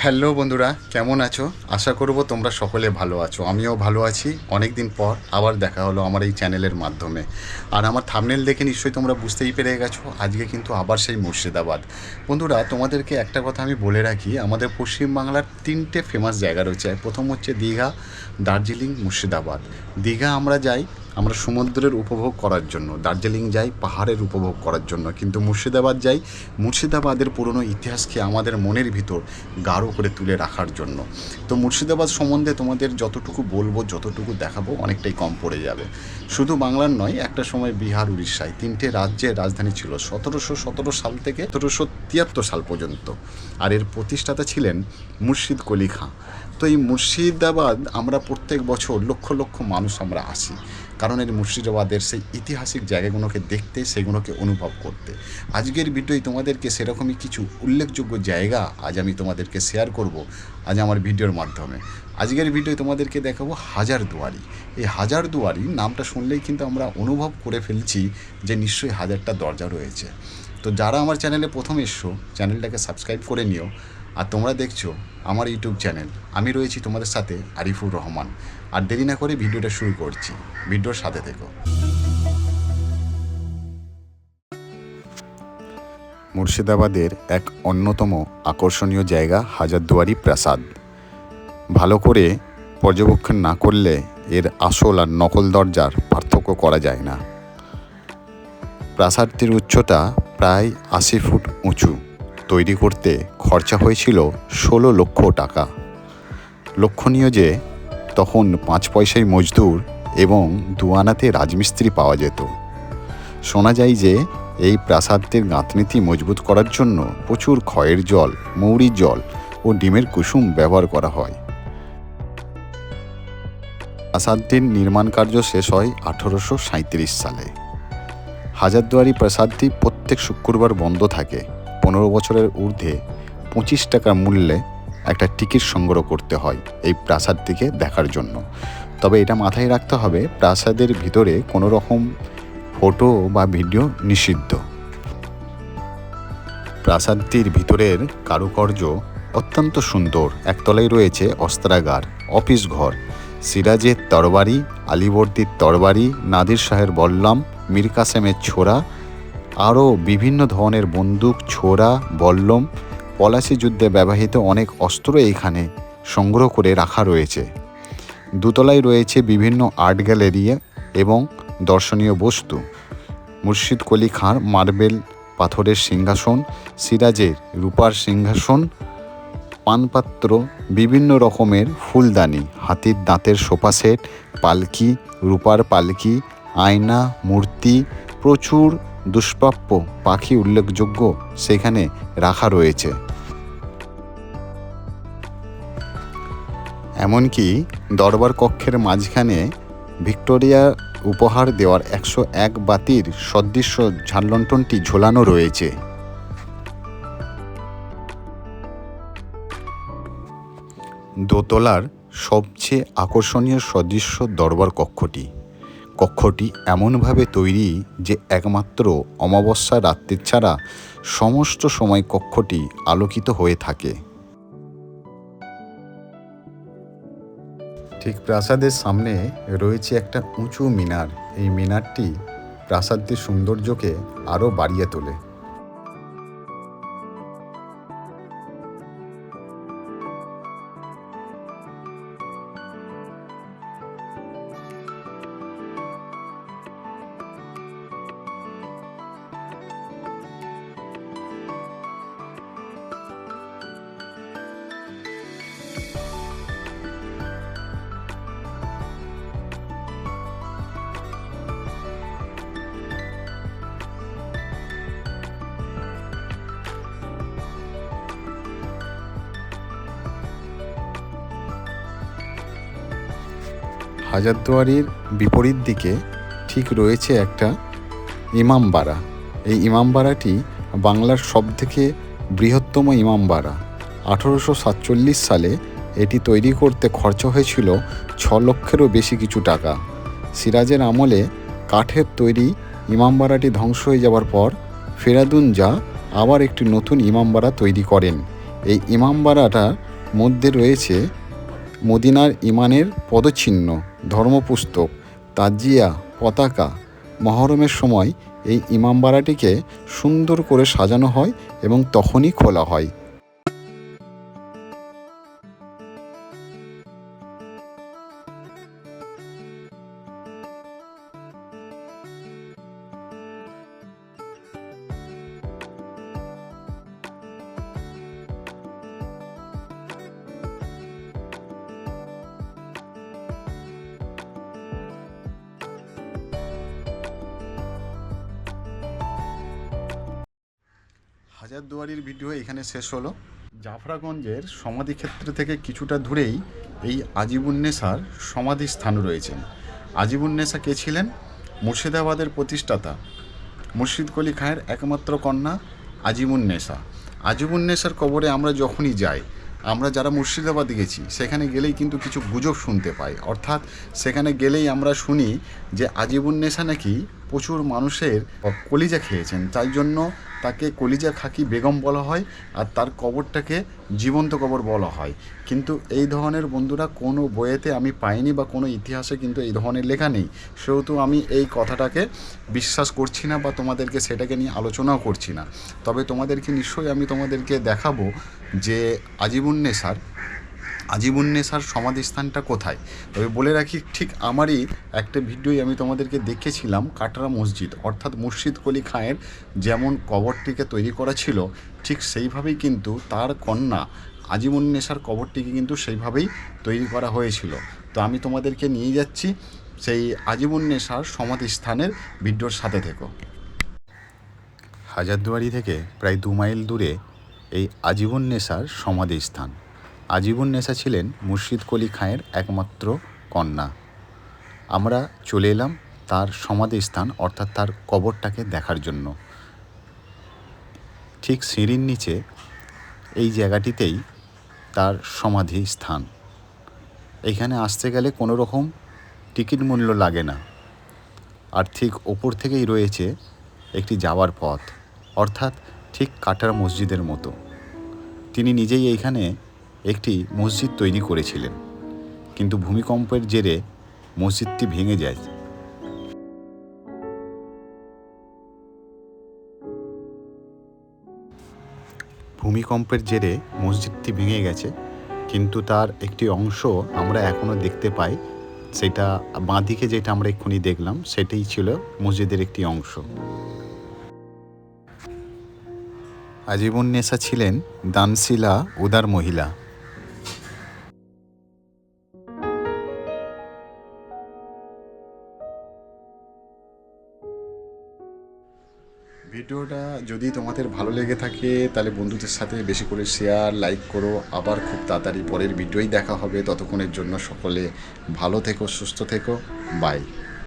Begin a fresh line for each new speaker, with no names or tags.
Hello বন্ধুরা, কেমন আছো? আশা করব তোমরা সকলে ভালো আছো। আমিও ভালো আছি। অনেক দিন পর আবার দেখা হলো আমার এই চ্যানেলের মাধ্যমে। আর আমার থাম্বনেল দেখে নিশ্চয়ই তোমরা বুঝতেই পেরে গেছো, আজকে কিন্তু আবার সেই মুর্শিদাবাদ। বন্ধুরা, তোমাদেরকে একটা কথা আমি বলে রাখি, আমাদের পশ্চিমবাংলার 3টে ফেমাস জায়গা রয়েছে। প্রথম হচ্ছে দীঘা, দার্জিলিং, মুর্শিদাবাদ। দীঘা আমরা যাই আমরা সমুদ্রের উপভোগ করার জন্য, দার্জিলিং যাই পাহাড়ের উপভোগ করার জন্য, কিন্তু মুর্শিদাবাদ যাই মুর্শিদাবাদের পুরনো ইতিহাসকে আমাদের মনের ভিতর গাঢ় করে তুলে রাখার জন্য। তো মুর্শিদাবাদ সম্বন্ধে তোমাদের যতটুকু বলবো, যতটুকু দেখাবো, অনেকটাই কম পড়ে যাবে। শুধু বাংলার নয়, একটা সময় বিহার, উড়িষ্যায় 3টে রাজ্যের রাজধানী ছিল 1717 সাল থেকে 1773 সাল পর্যন্ত। আর এর প্রতিষ্ঠাতা ছিলেন মুর্শিদ কুলি খাঁ। তো এই মুর্শিদাবাদ আমরা প্রত্যেক বছর লক্ষ লক্ষ মানুষ আমরা আসি, কারণ এই মুর্শিদাবাদের সেই ঐতিহাসিক জায়গাগুলোকে দেখতে, সেগুলোকে অনুভব করতে। আজকের ভিডিওয় তোমাদেরকে সেরকমই কিছু উল্লেখযোগ্য জায়গা আজ আমি তোমাদেরকে শেয়ার করব আজ আমার ভিডিওর মাধ্যমে। আজকের ভিডিওয় তোমাদেরকে দেখাবো হাজারদুয়ারি। এই হাজারদুয়ারি নামটা শুনলেই কিন্তু আমরা অনুভব করে ফেলছি যে নিশ্চয়ই হাজারটা দরজা রয়েছে। তো যারা আমার চ্যানেলে প্রথম এসছো, চ্যানেলটাকে সাবস্ক্রাইব করে নিও। আর তোমরা দেখছো আমার ইউটিউব চ্যানেল, আমি রয়েছি তোমাদের সাথে আরিফুর রহমান। আর দেরি না করে ভিডিওটা শুরু করছি, ভিডিওর সাথে থেকো। মুর্শিদাবাদের এক অন্যতম আকর্ষণীয় জায়গা হাজারদুয়ারি প্রাসাদ। ভালো করে পর্যবেক্ষণ না করলে এর আসল আর নকল দরজার পার্থক্য করা যায় না। প্রাসাদটির উচ্চতা প্রায় 80 ফুট উঁচু। তৈরি করতে খরচা হয়েছিল 16 লক্ষ টাকা। লক্ষণীয় যে তখন 5 পয়সায় মজদুর এবং 2 আনাতে রাজমিস্ত্রি পাওয়া যেত। শোনা যায় যে এই প্রাসাদটির গাঁথনিটি মজবুত করার জন্য প্রচুর খয়ের জল, মৌরির জল ও ডিমের কুসুম ব্যবহার করা হয়। প্রাসাদটির নির্মাণ কার্য শেষ হয় 1837 সালে। হাজারদুয়ারি প্রাসাদটি প্রত্যেক শুক্রবার বন্ধ থাকে। 15 বছরের ঊর্ধ্বে 25 টাকা মূল্যে একটা টিকিট সংগ্রহ করতে হয় এই প্রাসাদটিকে দেখার জন্য। তবে এটা মাথায় রাখতে হবে, প্রাসাদের ভিতরে কোনো রকম ফটো বা ভিডিও নিষিদ্ধ। প্রাসাদটির ভিতরের কারুকার্য অত্যন্ত সুন্দর। একতলায় রয়েছে অস্ত্রাগার, অফিস ঘর, সিরাজের তরবারি, আলীবর্দীর তরবারি, নাদির শাহের বল্লাম, মীর কাসেমের ছোরা, আরও বিভিন্ন ধরনের বন্দুক, ছোরা, বল্লম, পলাশি যুদ্ধে ব্যবহৃত অনেক অস্ত্র এইখানে সংগ্রহ করে রাখা রয়েছে। দোতলায় রয়েছে বিভিন্ন আর্ট গ্যালারি এবং দর্শনীয় বস্তু। মুর্শিদ কুলি খাঁর মার্বেল পাথরের সিংহাসন, সিরাজের রূপার সিংহাসন, পানপাত্র, বিভিন্ন রকমের ফুলদানি, হাতির দাঁতের সোফা সেট, পালকি, রূপার পালকি, আয়না, মূর্তি, প্রচুর দুষ্প্রাপ্য পাখি উল্লেখযোগ্য সেখানে রাখা রয়েছে। এমনকি দরবার কক্ষের মাঝখানে ভিক্টোরিয়া উপহার দেওয়ার 101 বাতির সদৃশ্য ঝাড়লণ্ঠনটি ঝোলানো রয়েছে। দোতলার সবচেয়ে আকর্ষণীয় সদৃশ্য দরবার কক্ষটি এমনভাবে তৈরি যে একমাত্র অমাবস্যা রাত্রি ছাড়া সমস্ত সময় কক্ষটি আলোকিত হয়ে থাকে। ঠিক প্রাসাদের সামনে রয়েছে একটা উঁচু মিনার। এই মিনারটি প্রাসাদটির সৌন্দর্যকে আরও বাড়িয়ে তোলে। হাজারদুয়ারির বিপরীত দিকে ঠিক রয়েছে একটা ইমামবাড়া। এই ইমামবাড়াটি বাংলার সবথেকে বৃহত্তম ইমামবাড়া। 1847 সালে এটি তৈরি করতে খরচা হয়েছিল 6 লক্ষেরও বেশি কিছু টাকা। সিরাজের আমলে কাঠের তৈরি ইমামবাড়াটি ধ্বংস হয়ে যাওয়ার পর ফেরাদুন জাহ আবার একটি নতুন ইমামবাড়া তৈরি করেন। এই ইমামবাড়াটা মধ্যে রয়েছে মদিনার ইমানের পদচিহ্ন, ধর্মপুস্তক, তাজিয়া, পতাকা। মহরমের সময় এই ইমামবাড়াটিকে সুন্দর করে সাজানো হয় এবং তখনই খোলা হয়। হাজারদুয়ারির ভিডিও এখানে শেষ হলো। জাফরাগঞ্জের সমাধিক্ষেত্র থেকে কিছুটা দূরেই এই আজিবুন্নেসার সমাধি স্থান রয়েছেন। আজিবুন্নেসা কে ছিলেন? মুর্শিদাবাদের প্রতিষ্ঠাতা মুর্শিদ কুলি খাঁয়ের একমাত্র কন্যা আজিবুন্নেসা। আজিবুন্নেসার কবরে আমরা যখনই যাই, আমরা যারা মুর্শিদাবাদে গেছি সেখানে গেলেই কিন্তু কিছু গুজব শুনতে পাই। অর্থাৎ সেখানে গেলেই আমরা শুনি যে আজিবুন্নেসা নাকি প্রচুর মানুষের কলিজা খেয়েছেন, তাই জন্য তাকে কলিজা খাকি বেগম বলা হয়, আর তার কবরটাকে জীবন্ত কবর বলা হয়। কিন্তু এই ধরনের বন্ধুরা কোনো বইয়েতে আমি পাইনি বা কোনো ইতিহাসে কিন্তু এই ধরনের লেখা নেই, সেহেতু আমি এই কথাটাকে বিশ্বাস করছি না বা তোমাদেরকে সেটাকে নিয়ে আলোচনাও করছি না। তবে তোমাদেরকে নিশ্চয়ই আমি তোমাদেরকে দেখাবো যে আজিবুন্নেসার সমাধিস্থানটা কোথায়। তবে বলে রাখি, ঠিক আমারই একটা ভিডিওই আমি তোমাদেরকে দেখেছিলাম কাটরা মসজিদ, অর্থাৎ মুর্শিদ কুলি খাঁয়ের যেমন কবরটিকে তৈরি করা ছিল ঠিক সেইভাবেই কিন্তু তার কন্যা আজিবুন্নেসার কবরটিকে কিন্তু সেইভাবেই তৈরি করা হয়েছিল। তো আমি তোমাদেরকে নিয়ে যাচ্ছি সেই আজিবুন্নেসার সমাধিস্থানের ভিডিওর সাথে থেকো। হাজারদুয়ারি থেকে প্রায় 2 মাইল দূরে এই আজিবুন্নেসার সমাধিস্থান। আজিবুন্নেসা ছিলেন মুর্শিদ কুলি খাঁয়ের একমাত্র কন্যা। আমরা চলে এলাম তার সমাধিস্থান অর্থাৎ তার কবরটাকে দেখার জন্য। ঠিক সিঁড়ির নিচে এই জায়গাটিতেই তার সমাধি স্থান। এইখানে আসতে গেলে কোনো রকম টিকিট মূল্য লাগে না, আর ঠিক ওপর থেকেই রয়েছে একটি যাওয়ার পথ, অর্থাৎ ঠিক কাটরা মসজিদের মতো। তিনি নিজেই এইখানে একটি মসজিদ তৈরি করেছিলেন, কিন্তু ভূমিকম্পের জেরে মসজিদটি ভেঙে যায়। ভূমিকম্পের জেরে মসজিদটি ভেঙে গেছে, কিন্তু তার একটি অংশ আমরা এখনও দেখতে পাই। সেটা বাঁদিকে যেটা আমরা এক্ষুনি দেখলাম সেটাই ছিল মসজিদের একটি অংশ। আজিবুন্নেসা ছিলেন দানশীলা উদার মহিলা। ভিডিওটা যদি তোমাদের ভালো লেগে থাকে তাহলে বন্ধুদের সাথে বেশি করে শেয়ার, লাইক করো। আবার খুব তাড়াতাড়ি পরের ভিডিওই দেখা হবে। ততক্ষণের জন্য সকলে ভালো থেকো, সুস্থ থেকো। বাই।